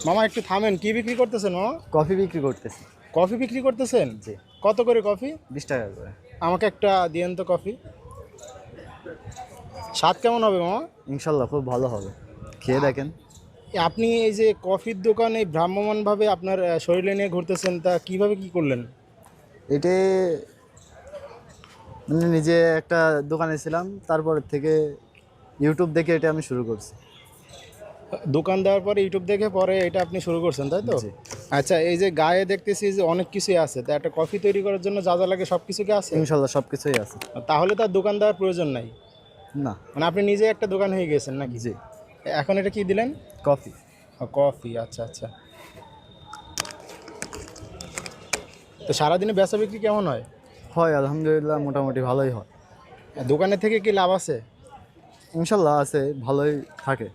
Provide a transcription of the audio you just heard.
মামা একটু থামেন, কি বিক্রি করতেছেন মামা? কফি বিক্রি করতেছি। কফি বিক্রি করতেছেন? জি। কত করে কফি? 20 টাকা করে। আমাকে একটা দিয়েন তো কফি। স্বাদ কেমন হবে মামা? ইনশাল্লাহ খুব ভালো হবে, খেয়ে দেখেন। আপনি এই যে কফির দোকান এই ভ্রাম্যমাণভাবে আপনার শরীরে নিয়ে ঘুরতেছেন, তা কিভাবে কি করলেন? এটি মানে নিজে একটা দোকানে ছিলাম, তারপর থেকে ইউটিউব দেখে এটা আমি শুরু করছি। দোকান দেওয়ার পরে ইউটিউব দেখে পরে এটা আপনি শুরু করছেন, তাই তো? জি। আচ্ছা, এই যে গায়ে দেখতেছি যে অনেক কিছুই আছে, তা একটা কফি তৈরি করার জন্য যা যা লাগে সব কিছু কি আছে? ইনশাল্লাহ সব কিছুই আছে। তাহলে তার দোকান দেওয়ার প্রয়োজন নাই, না। মানে আপনি নিজে একটা দোকান হয়ে গেছেন নাকি? জি। এখন এটা কি দিলেন? কফি। কফি, আচ্ছা আচ্ছা। তো সারাদিনে বেচা বিক্রি কেমন হয়? হয় আলহামদুলিল্লাহ, মোটামুটি ভালোই হয়। দোকানের থেকে কি লাভ আছে? ইনশাল্লাহ আছে, ভালোই থাকে।